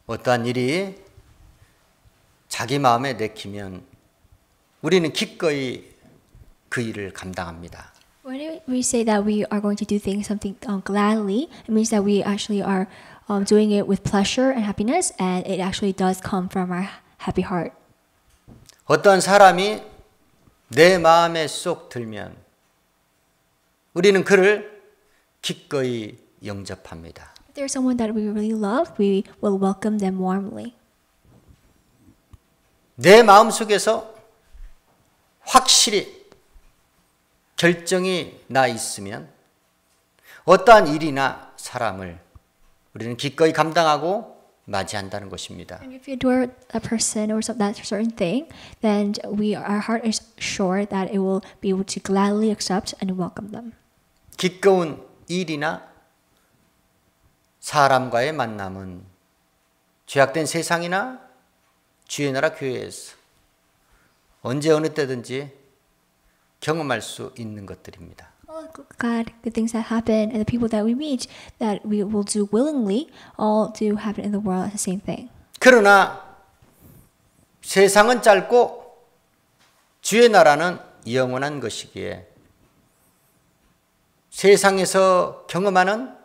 어떠한 일이 자기 마음에 내키면 우리는 기꺼이 그 일을 감당합니다. When we say that we are going to do things something gladly, it means that we actually are doing it with pleasure and happiness, and it actually does come from our happy heart. 어떠한 사람이 내 마음에 쏙 들면 우리는 그를 기꺼이 영접합니다. If there's someone that we really love, we will welcome them warmly. 내 마음속에서 확실히 결정이 나 있으면 어떠한 일이나 사람을 우리는 기꺼이 감당하고 맞이한다는 것입니다. And if you adore a person or that certain thing, then our heart is sure that it will be able to gladly accept and welcome them. 기꺼운 일이나 사람과의 만남은 죄악된 세상이나 주의 나라 교회에서 언제 어느 때든지 경험할 수 있는 것들입니다. All God, good things that happen, and the people that we meet, that we will do willingly, all do happen in the world the same thing. 그러나 세상은 짧고 주의 나라는 영원한 것이기에 세상에서 경험하는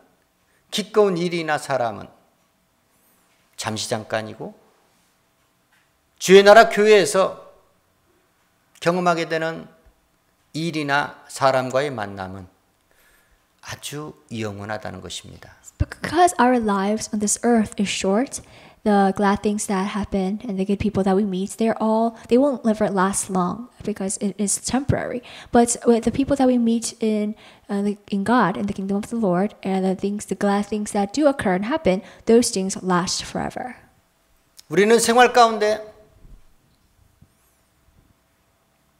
기꺼운 일이나 사람은 잠시 잠깐이고 주의 나라 교회에서 경험하게 되는 일이나 사람과의 만남은 아주 영원하다는 것입니다. Because our lives on this earth is short, the glad things that happen and the good people that we meet, they won't never last long because it is temporary. But with the people that we meet in God, in the kingdom of the Lord, and the glad things that do occur and happen, those things last forever. 우리는 생활 가운데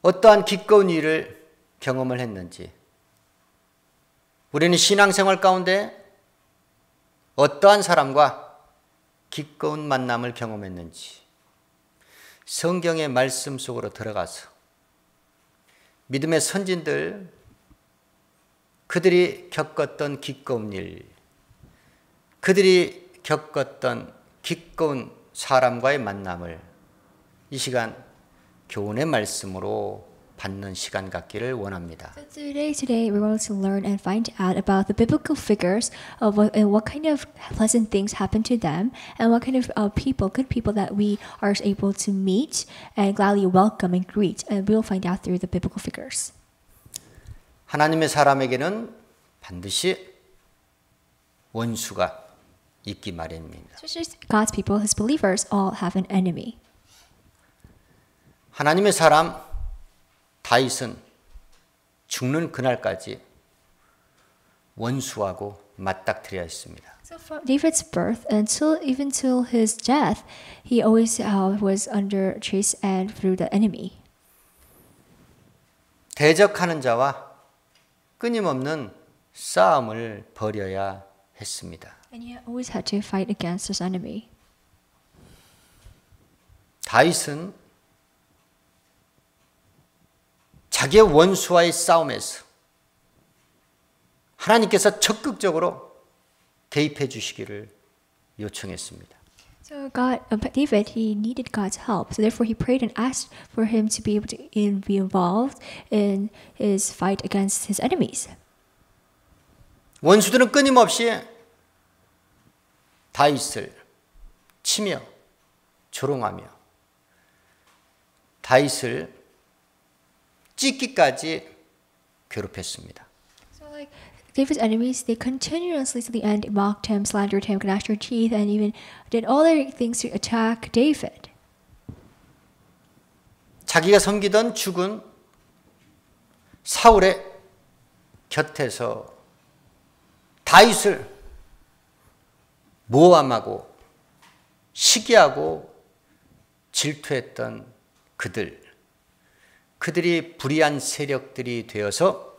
어떠한 기꺼운 일을 경험을 했는지, 우리는 신앙생활 가운데 어떠한 사람과 기꺼운 만남을 경험했는지 성경의 말씀 속으로 들어가서 믿음의 선진들, 그들이 겪었던 기꺼운 일, 그들이 겪었던 기꺼운 사람과의 만남을 이 시간 교훈의 말씀으로 받는 시간 갖기를 원합니다. So today we're going to learn and find out about the biblical figures of what kind of pleasant things happen to them, and what kind of good people that we are able to meet and gladly welcome and greet. And we'll find out through the biblical figures. 하나님의 사람에게는 반드시 원수가 있기 마련입니다. Especially God's people, His believers, all have an enemy. 하나님의 사람 다윗은 죽는 그날까지 원수하고 맞닥뜨려 했습니다. So from David's birth even till his death, he always was under chase and through the enemy. 대적하는 자와 끊임없는 싸움을 벌여야 했습니다. And he always had to fight against his enemy. 다윗은 자기의 원수와의 싸움에서 하나님께서 적극적으로 개입해 주시기를 요청했습니다. So David, he needed God's help. So therefore he prayed and asked for him to be able to be involved in his fight against his enemies. 원수들은 끊임없이 다윗을 치며 조롱하며 다윗을 찢기까지 괴롭혔습니다. So like David's enemies, they continuously to the end mocked him, slandered him, gnashed their teeth, and even did all their things to attack David. 자기가 섬기던 죽은 사울의 곁에서 다윗을 모함하고 시기하고 질투했던 그들이 불의한 세력들이 되어서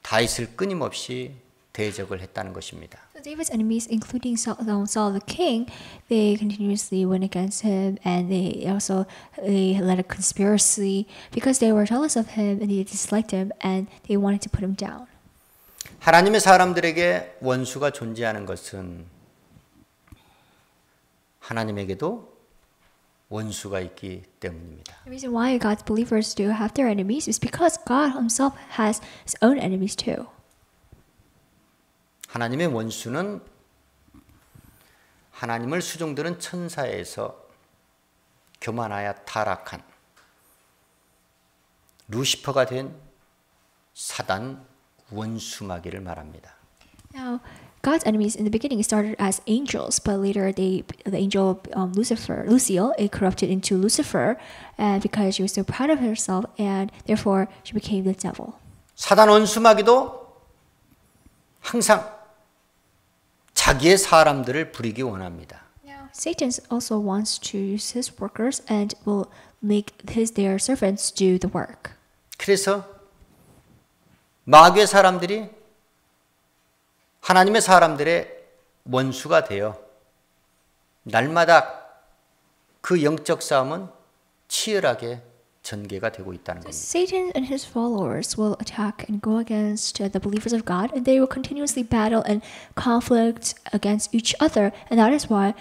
다윗을 끊임없이 대적을 했다는 것입니다. So David's enemies, including Saul the king, they continuously went against him, and they led a conspiracy because they were jealous of him and they disliked him and they wanted to put him down. 하나님의 사람들에게 원수가 존재하는 것은 하나님에게도 원수가 있기 때문입니다. The reason why God's believers do have their enemies is because God Himself has His own enemies too. 하나님의 원수는 하나님을 수종드는 천사에서 교만하여 타락한 루시퍼가 된 사단 원수마귀를 말합니다. Now, God's enemies in the beginning started as angels, but later the angel Lucille, it corrupted into Lucifer, because she was so proud of herself, and therefore she became the devil. 사단 원수마귀도 항상 자기의 사람들을 부리기 원합니다. Now, Satan also wants to use his workers and will make their servants do the work. 그래서 마귀의 사람들이 하나님의 사람들의 원수가 되어 날마다 그 영적 싸움은 치열하게 전개가 되고 있다는 겁니다. Satan and his followers will attack and go against the believers of God, and they will continuously battle and conflict against each other, and that is why,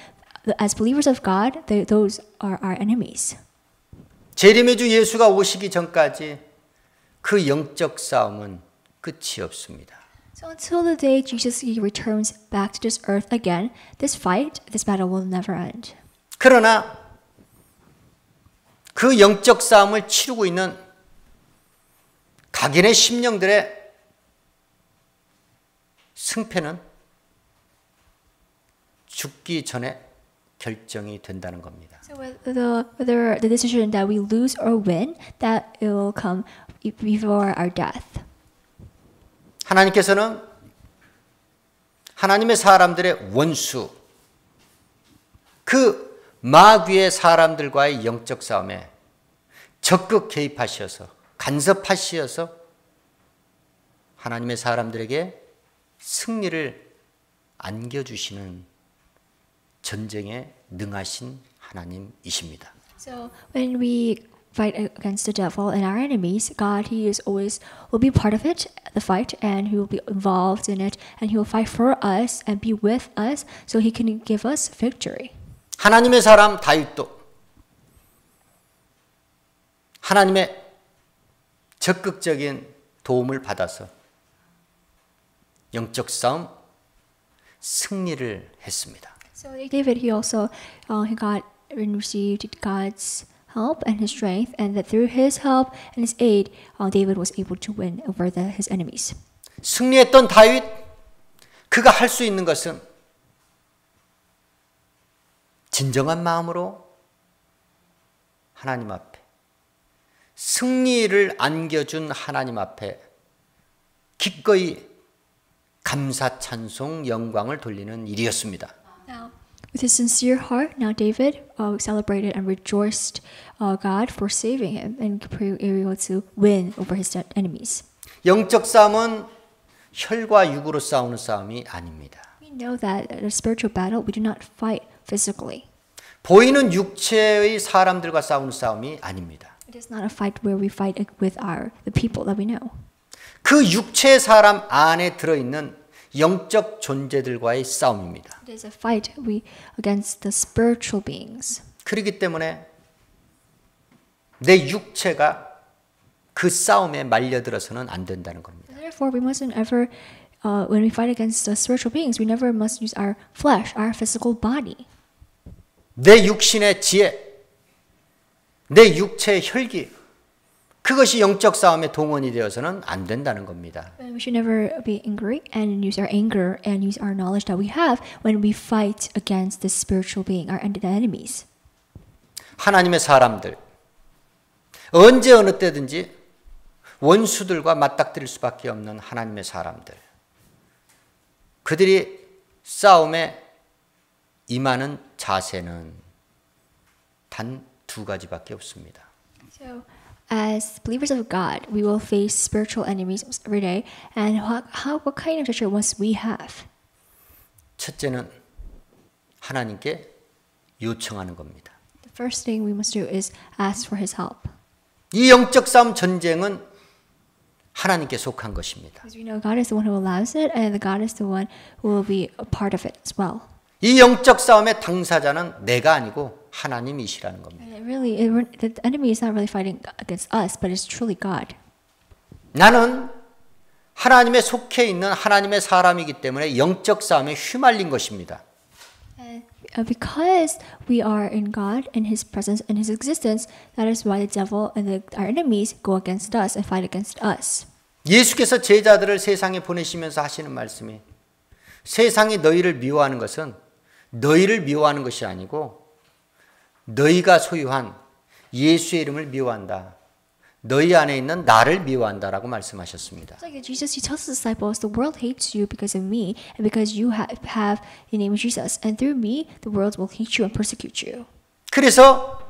as believers of God, those are our enemies. 재림의 주 예수가 오시기 전까지 그 영적 싸움은 끝이 없습니다. So until the day Jesus returns back to this earth again, this battle will never end. 그러나 그 영적 싸움을 치르고 있는 각인의 심령들의 승패는 죽기 전에 결정이 된다는 겁니다. So whether the decision that we lose or win, that it will come before our death. 하나님께서는 하나님의 사람들의 원수, 그 마귀의 사람들과의 영적 싸움에 적극 개입하셔서 간섭하시어서 하나님의 사람들에게 승리를 안겨주시는 전쟁에 능하신 하나님이십니다. So when we fight against the devil and our enemies, God, He is always will be part of it, the fight, and He will be involved in it, and He will fight for us and be with us, so He can give us victory. 하나님의 사람 다윗도 하나님의 적극적인 도움을 받아서 영적 싸움 승리를 했습니다. So David, he also he got and received God's help and His strength, and that through His help and His aid, David was able to win over his enemies. 승리했던 다윗, 그가 할 수 있는 것은 진정한 마음으로 하나님 앞에 승리를 안겨준 하나님 앞에 기꺼이 감사 찬송 영광을 돌리는 일이었습니다. Now, with his sincere heart, now David celebrated and rejoiced God for saving him and able to win over his enemies. 영적 싸움은 혈과 육으로 싸우는 싸움이 아닙니다. We know that in a spiritual battle, we do not fight physically. 보이는 육체의 사람들과 싸우는 싸움이 아닙니다. It is not a fight where we fight with the people that we know. 그 육체의 사람 안에 들어있는 영적 존재들과의 싸움입니다. It is a fight against the spiritual beings. 그렇기 때문에 내 육체가 그 싸움에 말려들어서는 안 된다는 겁니다. Therefore, we mustn't ever, when we fight against the spiritual beings, we never must use our flesh, our physical body. 내 육신의 지혜, 내 육체의 혈기, 그것이 영적 싸움의 동원이 되어서는 안 된다는 겁니다. We should never be angry and use our anger and use our knowledge that we have when we fight against the spiritual being, our enemies. 하나님의 사람들, 언제 어느 때든지 원수들과 맞닥뜨릴 수밖에 없는 하나님의 사람들, 그들이 싸움에 임하는 자세는 단 두 가지밖에 없습니다. So, as believers of God, we will face spiritual enemies every day. And what kind of treasure must we have? 첫째는 하나님께 요청하는 겁니다. The first thing we must do is ask for His help. 이 영적 싸움 전쟁은 하나님께 속한 것입니다. Because we know God is the one who allows it, and God is the one who will be a part of it as well. 이 영적 싸움의 당사자는 내가 아니고 하나님이시라는 겁니다. And the enemy is not really fighting against us, but it's truly God. 나는 하나님에 속해 있는 하나님의 사람이기 때문에 영적 싸움에 휘말린 것입니다. Because we are in God, in His presence, in His existence, that is why the devil and our enemies go against us and fight against us. 예수께서 제자들을 세상에 보내시면서 하시는 말씀이 세상이 너희를 미워하는 것은 너희를 미워하는 것이 아니고 너희가 소유한 예수의 이름을 미워한다. 너희 안에 있는 나를 미워한다라고 말씀하셨습니다. It's like Jesus, He tells His disciples, the world hates you because of me and because you have the name of Jesus. And through me, the world will hate you and persecute you. 그래서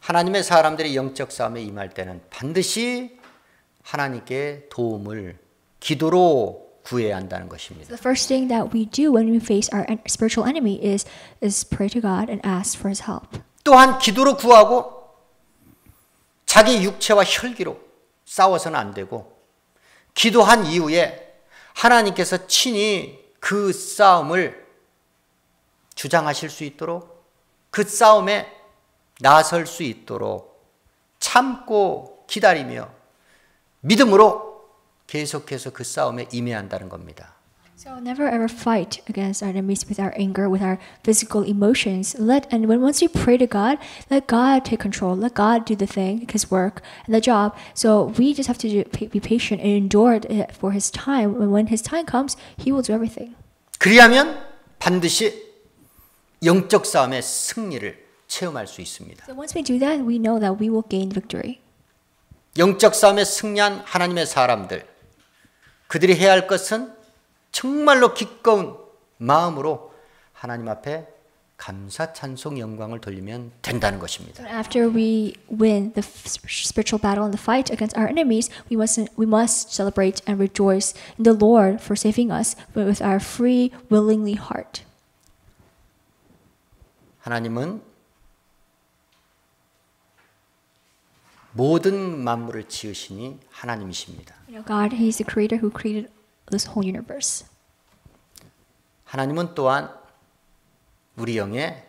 하나님의 사람들이 영적 싸움에 임할 때는 반드시 하나님께 도움을 기도로 구해야 한다는 것입니다. The first thing that we do when we face our spiritual enemy is pray to God and ask for His help. 또한 기도로 구하고 자기 육체와 혈기로 싸워서는 안 되고 기도한 이후에 하나님께서 친히 그 싸움을 주장하실 수 있도록 그 싸움에 나설 수 있도록 참고 기다리며 믿음으로 계속해서 그 싸움에 임해야 한다는 겁니다. So never ever fight against our enemies with our anger, with our physical emotions. Once we pray to God, let God take control. Let God do the thing, His work, and the job. So we just have to be patient and endure it for His time. And when His time comes, He will do everything. 그리하면 반드시 영적 싸움의 승리를 체험할 수 있습니다. So once we do that, we know that we will gain victory. 영적 싸움에 승리한 하나님의 사람들, 그들이 해야 할 것은 정말로 기꺼운 마음으로 하나님 앞에 감사, 찬송, 영광을 돌리면 된다는 것입니다. After we win the spiritual battle and the fight against our enemies, we must celebrate and rejoice in the Lord for saving us with our free, willingly heart. 하나님은 모든 만물을 지으시니 하나님이십니다. God, He is the Creator who created this whole universe. 하나님은 또한 우리 영의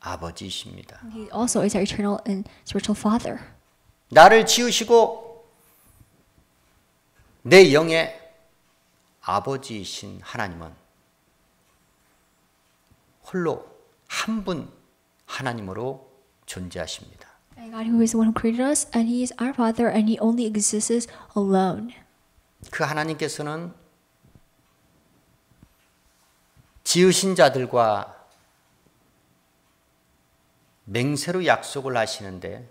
아버지이십니다. He also is our eternal and spiritual Father. 나를 지으시고 내 영의 아버지이신 하나님은 홀로 한 분 하나님으로 존재하십니다. And God, who is the one who created us, and He is our Father, and He only exists alone. 그 하나님께서는 지으신 자들과 맹세로 약속을 하시는데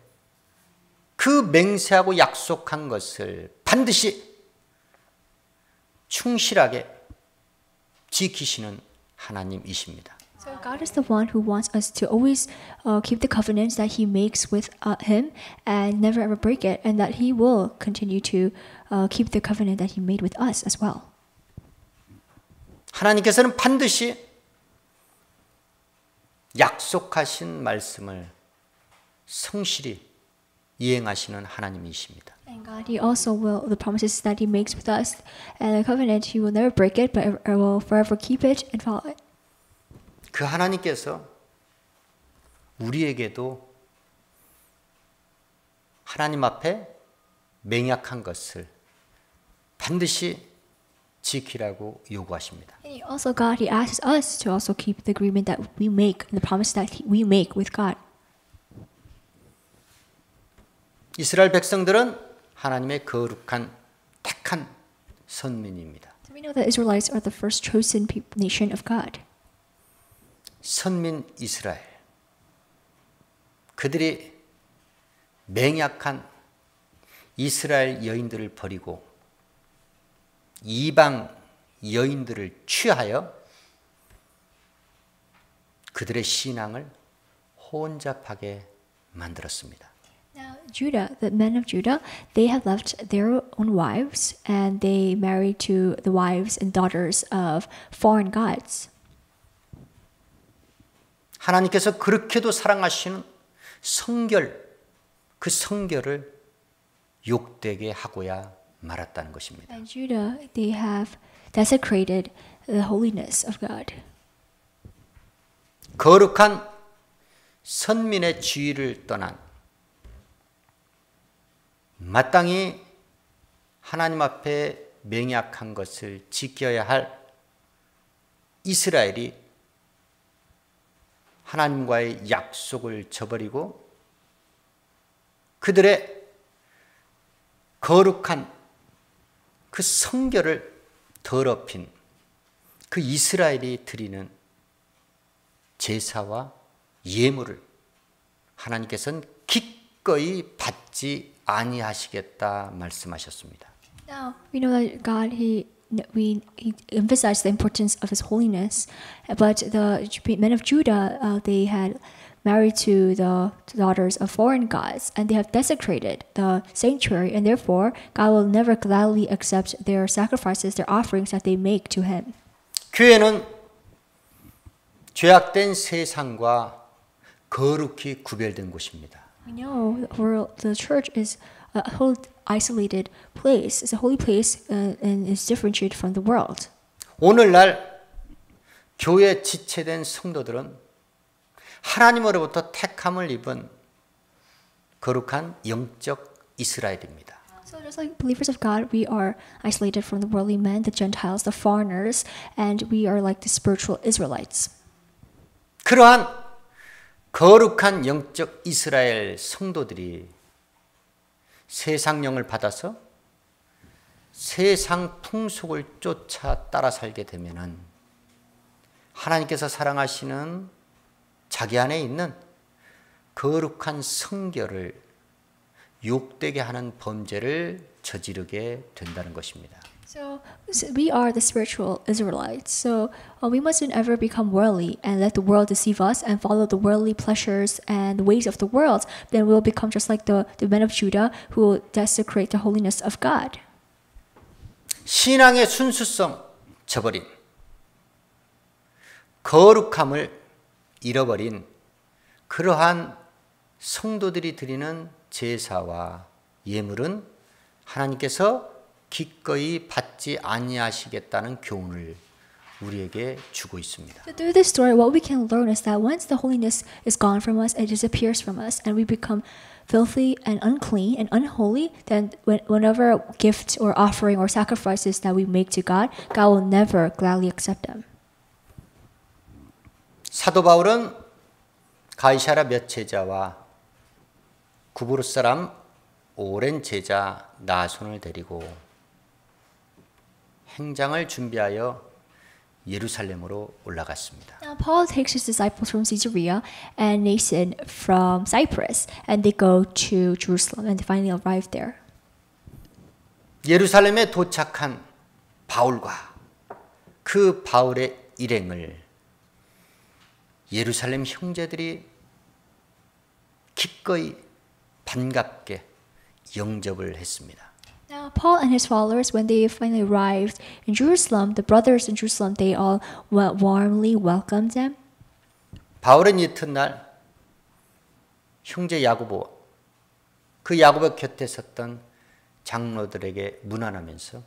그 맹세하고 약속한 것을 반드시 충실하게 지키시는 하나님이십니다. So God is the one who wants us to always keep the covenants that He makes with Him and never ever break it, and that He will continue to keep the covenant that He made with us as well. 하나님께서는 반드시 약속하신 말씀을 성실히 이행하시는 하나님이십니다. And God, He also will, the promises that He makes with us and the covenant, He will never break it, but will forever keep it and follow it. 그 하나님께서 우리에게도 하나님 앞에 맹약한 것을 반드시 지키라고 요구하십니다. And also God, He asks us to also keep the agreement that we make, the promise that we make with God. 이스라엘 백성들은 하나님의 거룩한 택한 선민입니다. So we know that Israelites are the first chosen nation of God. 선민 이스라엘. 그들이 맹약한 이스라엘 여인들을 버리고 이방 여인들을 취하여 그들의 신앙을 혼잡하게 만들었습니다. Now, Judah, the men of Judah, they have left their own wives and they married to the wives and daughters of foreign gods. 하나님께서 그렇게도 사랑하시는 성결, 그 성결을 욕되게 하고야 말았다는 것입니다. And Judah, they have desecrated the holiness of God. 거룩한 선민의 지위를 떠난 마땅히 하나님 앞에 맹약한 것을 지켜야 할 이스라엘이 하나님과의 약속을 저버리고 그들의 거룩한 그 성결을 더럽힌 그 이스라엘이 드리는 제사와 예물을 하나님께서는 기꺼이 받지 아니하시겠다 말씀하셨습니다. Now we know that God he emphasized the importance of His holiness, but the men of Judah they had married to the daughters of foreign gods, and they have desecrated the sanctuary, and therefore God will never gladly accept their sacrifices, their offerings that they make to Him. 교회는 죄악된 세상과 거룩히 구별된 곳입니다. We know the church is a whole isolated place. It's a holy place and is differentiated from the world. 오늘날 교회 지체된 성도들은 하나님으로부터 택함을 입은 거룩한 영적 이스라엘입니다. So just like believers of God, we are isolated from the worldly men, the Gentiles, the foreigners, and we are like the spiritual Israelites. 그러한 거룩한 영적 이스라엘 성도들이 세상 영을 받아서 세상 풍속을 쫓아 따라 살게 되면은 하나님께서 사랑하시는 자기 안에 있는 거룩한 성결을 욕되게 하는 범죄를 저지르게 된다는 것입니다. So we are the spiritual Israelites. So we mustn't ever become worldly and let the world deceive us and follow the worldly pleasures and the ways of the world. Then we'll become just like the men of Judah who will desecrate the holiness of God. 신앙의 순수성 저버린 거룩함을 잃어버린 그러한 성도들이 드리는 제사와 예물은 하나님께서 기꺼이 받지 아니하시겠다는 교훈을 우리에게 주고 있습니다. So through this story, what we can learn is that once the holiness is gone from us, it disappears from us, and we become filthy and unclean and unholy, then whenever gift or offering or sacrifices that we make to God, God will never gladly accept them. 사도 바울은 가이사랴 몇 제자와 구브로스 사람 오랜 제자 나손을 데리고 행장을 준비하여 예루살렘으로 올라갔습니다. Now Paul takes his disciples from Caesarea and Nason from Cyprus, and they go to Jerusalem and they finally arrive there. 예루살렘에 도착한 바울과 그 바울의 일행을 예루살렘 형제들이 기꺼이 반갑게 영접을 했습니다. Now Paul and his followers, when they finally arrived in Jerusalem, the brothers in Jerusalem, they all warmly welcomed them. 바울은 이튿날 형제 야고보, 그 야고보 곁에 섰던 장로들에게 문안하면서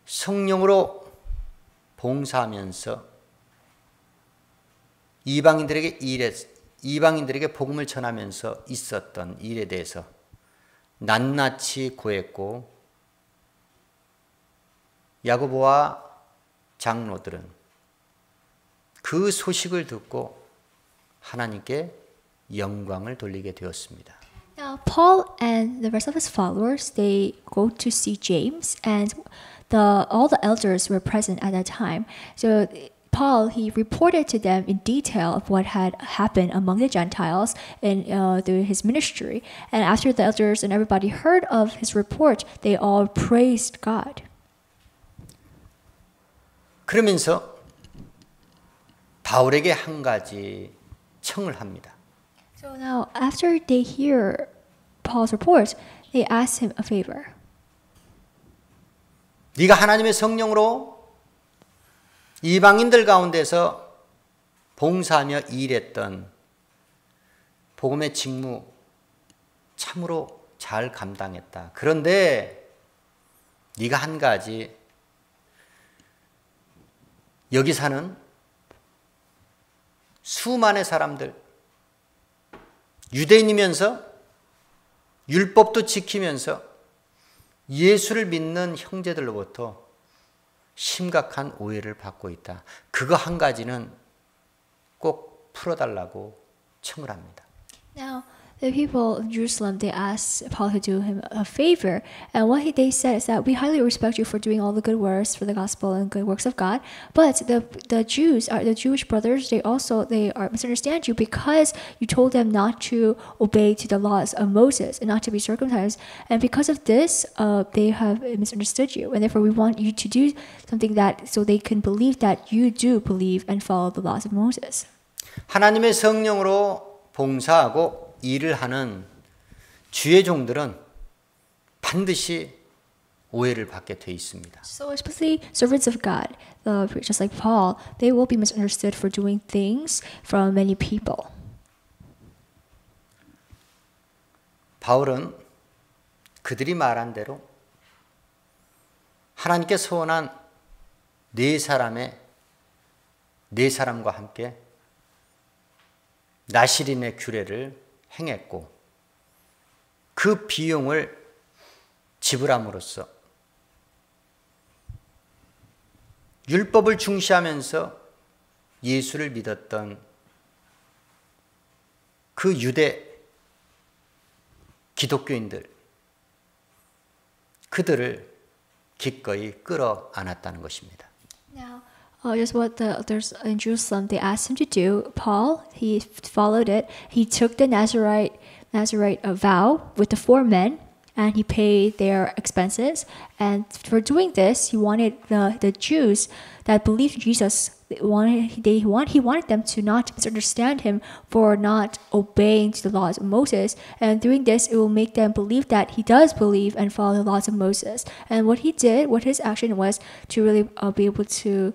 성령으로 봉사하면서 이방인들에게 복음을 전하면서 있었던 일에 대해서 낱낱이 고했고 야고보와 장로들은 그 소식을 듣고 하나님께 영광을 돌리게 되었습니다. Now Paul and the rest of his followers, they go to see James, and all the elders were present at that time. So Paul, he reported to them in detail of what had happened among the Gentiles in through his ministry. And after the elders and everybody heard of his report, they all praised God. 그러면서 바울에게 한 가지 청을 합니다. So now, after they hear Paul's report, they ask him a favor. 네가 하나님의 성령으로 이방인들 가운데서 봉사하며 일했던 복음의 직무 참으로 잘 감당했다. 그런데 네가 한 가지 여기 사는 수많은 사람들, 유대인이면서 율법도 지키면서 예수를 믿는 형제들로부터 심각한 오해를 받고 있다. 그거 한 가지는 꼭 풀어달라고 청을 합니다. Now, the people of Jerusalem, they asked Paul to do him a favor. And what they said is that we highly respect you for doing all the good works for the gospel and good works of God. But the Jews, the Jewish brothers, they misunderstand you because you told them not to obey to the laws of Moses and not to be circumcised. And because of this, they have misunderstood you. And therefore, we want you to do something that so they can believe that you do believe and follow the laws of Moses. 하나님의 성령으로 봉사하고 일을 하는 주의 종들은 반드시 오해를 받게 돼 있습니다. So especially servants of God, just like Paul, they will be misunderstood for doing things from many people. 바울은 그들이 말한 대로 하나님께 소원한 네 사람과 함께 나시린의 규례를 행했고 그 비용을 지불함으로써 율법을 중시하면서 예수를 믿었던 그 유대 기독교인들 그들을 기꺼이 끌어안았다는 것입니다. Now, just what the others in Jerusalem they asked him to do. Paul, he followed it. He took the Nazarite vow with the 4 men, and he paid their expenses. And for doing this, he wanted the Jews that believed Jesus. He wanted them to not misunderstand him for not obeying to the laws of Moses. And doing this, it will make them believe that he does believe and follow the laws of Moses. And what his action was to really be able to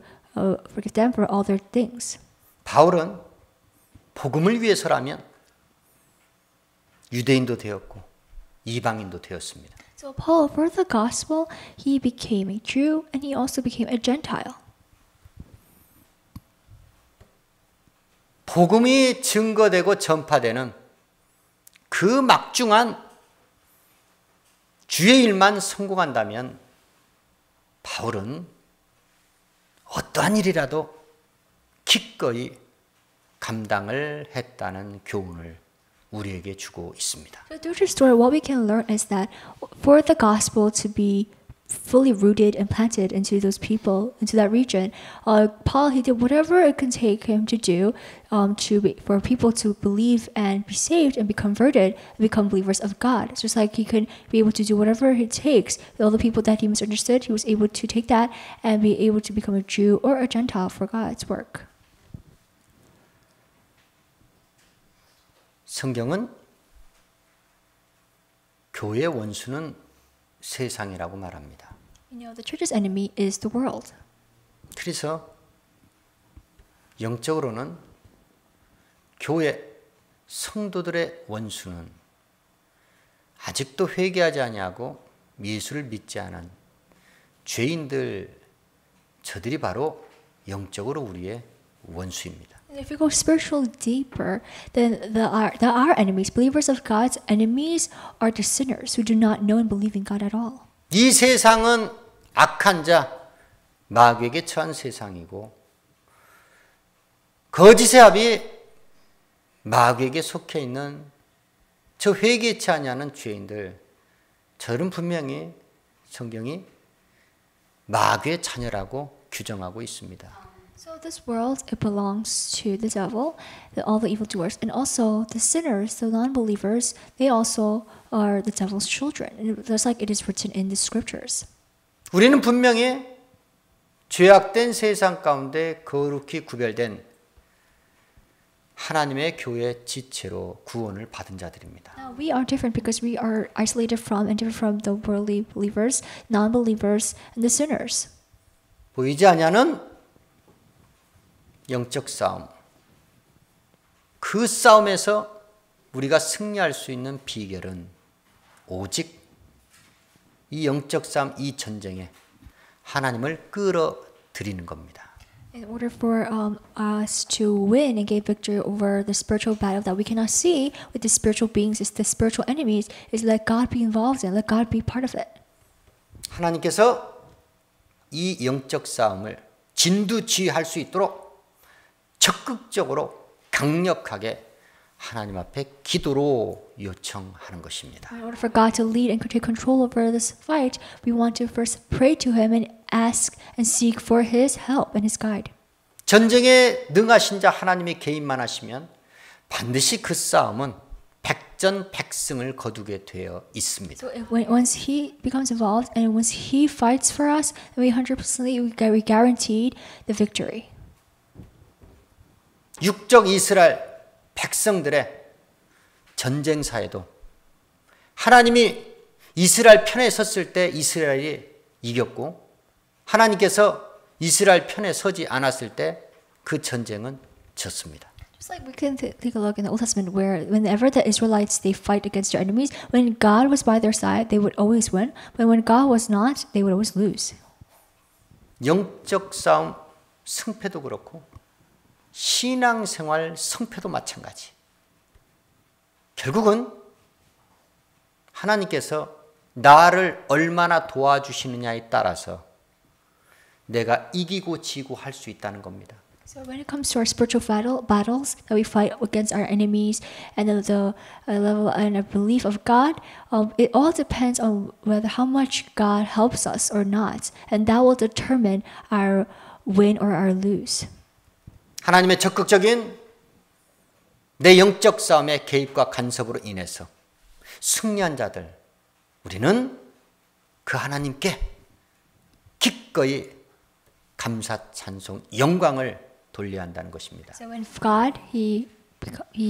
forgive them for all their things. 바울은 복음을 위해서라면 유대인도 되었고 이방인도 되었습니다. So Paul, for the gospel, he became a Jew and he also became a Gentile. 복음이 증거되고 전파되는 그 막중한 주의 일만 성공한다면 바울은 어떠한 일이라도 기꺼이 감당을 했다는 교훈을 우리에게 주고 있습니다. So through this story, what we can learn is that for the gospel to be fully rooted and planted into those people, into that region, Paul, he did whatever it can take him to do for people to believe and be saved and be converted and become believers of God. It's just like he could be able to do whatever it takes. All the people that he misunderstood, he was able to take that and be able to become a Jew or a Gentile for God's work. 성경은 교회의 원수는 세상이라고 말합니다. You know, the church's enemy is the world. 그래서 영적으로는 교회 성도들의 원수는 아직도 회개하지 아니하고 예수를 믿지 않은 죄인들, 저들이 바로 영적으로 우리의 원수입니다. If we go spiritually deeper, then our enemies, believers of God's enemies, are the sinners who do not know and believe in God at all. 이 세상은 악한 자, 마귀에게 처한 세상이고 거짓의 합이 마귀에게 속해 있는 저 회개치 아니하는 죄인들, 저는 분명히 성경이 마귀의 자녀라고 규정하고 있습니다. So this world, it belongs to the devil, all the evildoers, and also the sinners, the non-believers, they also are the devil's children, just like it is written in the scriptures. 우리는 분명히 죄악된 세상 가운데 거룩히 구별된 하나님의 교회 지체로 구원을 받은 자들입니다. Now we are different because we are isolated from and different from the worldly believers, non-believers, and the sinners. 보이지 아니하는 영적 싸움. 그 싸움에서 우리가 승리할 수 있는 비결은 오직 이 영적 싸움, 이 전쟁에 하나님을 끌어들이는 겁니다. In order for us to win and get victory over the spiritual battle that we cannot see with the spiritual beings, is the spiritual enemies, is let God be involved in, let God be part of it. 하나님께서 이 영적 싸움을 진두지휘할 수 있도록 적극적으로 강력하게 하나님 앞에 기도로 요청하는 것입니다. In order for God to lead and take control over this fight, we want to first pray to Him and ask and seek for His help and His guide. 전쟁에 능하신 자 하나님의 개입만 하시면 반드시 그 싸움은 백전백승을 거두게 되어 있습니다. So once He becomes involved and once He fights for us, then we 100% we guaranteed the victory. 육적 이스라엘 백성들의 전쟁사에도 하나님이 이스라엘 편에 섰을 때 이스라엘이 이겼고 하나님께서 이스라엘 편에 서지 않았을 때 그 전쟁은 졌습니다. Just like we can take a look in the Old Testament where whenever the Israelites they fight against their enemies, when God was by their side, they would always win. But when God was not, they would always lose. 영적 싸움 승패도 그렇고 신앙생활 성패도 마찬가지. 결국은 하나님께서 나를 얼마나 도와주시느냐에 따라서 내가 이기고 지고 할 수 있다는 겁니다. So when it comes to our spiritual battles that we fight against our enemies and the level and our belief of God, it all depends on whether how much God helps us or not, and that will determine our win or our lose. 하나님의 적극적인 내 영적 싸움의 개입과 간섭으로 인해서 승리한 자들, 우리는 그 하나님께 기꺼이 감사, 찬송, 영광을 돌려야 한다는 것입니다. So when God He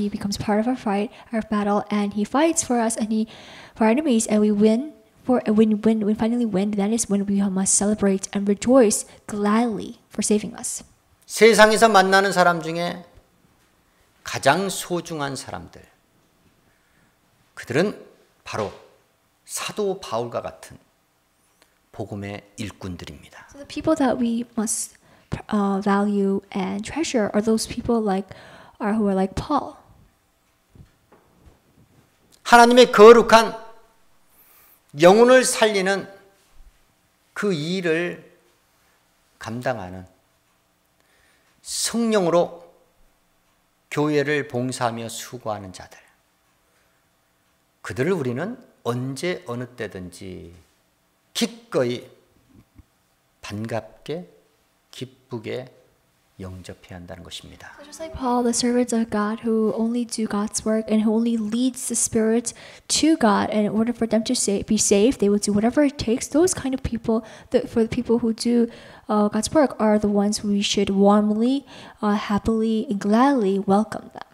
becomes part of our fight, our battle, and He fights for us and He for our enemies, and we win. When we finally win, that is when we must celebrate and rejoice gladly for saving us. 세상에서 만나는 사람 중에 가장 소중한 사람들, 그들은 바로 사도 바울과 같은 복음의 일꾼들입니다. So the people that we must value and treasure are those people who are like Paul. 하나님의 거룩한 영혼을 살리는 그 일을 감당하는 성령으로 교회를 봉사하며 수고하는 자들, 그들을 우리는 언제 어느 때든지 기꺼이 반갑게 기쁘게 영접해야 한다는 것입니다. So just like Paul, the servants of God who only do God's work and who only leads the Spirit to God, and in order for them to be saved, they will do whatever it takes. Those kind of people, for the people who do God's work, are the ones we should warmly, happily, and gladly welcome them.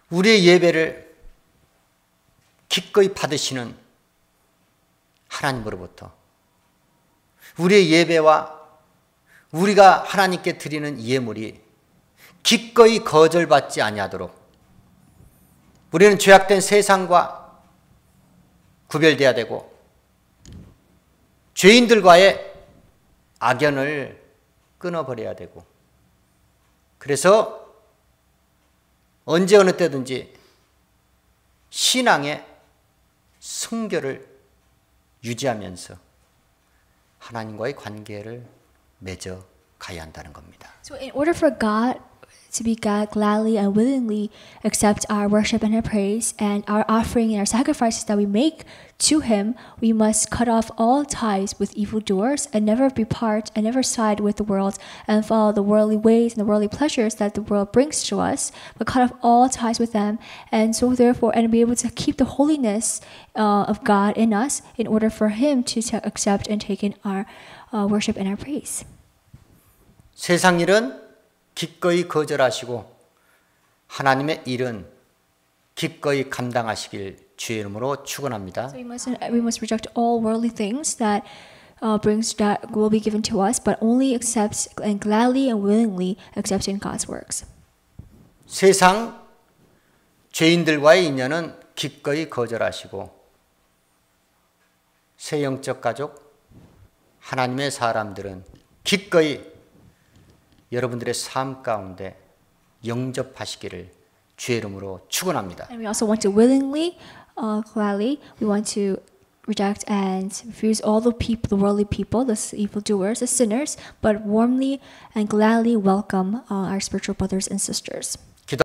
우리의 예배를 기꺼이 받으시는 하나님으로부터 우리의 예배와 우리가 하나님께 드리는 예물이 기꺼이 거절받지 아니하도록 우리는 죄악된 세상과 구별돼야 되고 죄인들과의 악연을 끊어버려야 되고, 그래서 언제 어느 때든지 신앙의 성결을 유지하면서 하나님과의 관계를 맺어 가야 한다는 겁니다. So in order for God to be God gladly and willingly accept our worship and our praise and our offering and our sacrifices that we make to Him, we must cut off all ties with evildoers and never be part and never side with the world and follow the worldly ways and the worldly pleasures that the world brings to us, but cut off all ties with them, and so therefore and be able to keep the holiness of God in us in order for Him to accept and take in our worship and our praise. 세상 일은 기꺼이 거절하시고 하나님의 일은 기꺼이 감당하시길 주의 이름으로 축원합니다. So we must reject all worldly things that will be given to us, but only accept and gladly and willingly accepting God's works. 세상 죄인들과의 인연은 기꺼이 거절하시고 새 영적 가족 하나님의 사람들은 기꺼이 여러분들의 삶 가운데 영접하시기를 주의 이름으로 축원합니다. And we also want to willingly, gladly, we want to reject and refuse all the people, the worldly people, the evildoers, the sinners, but warmly and gladly welcome our spiritual brothers and sisters.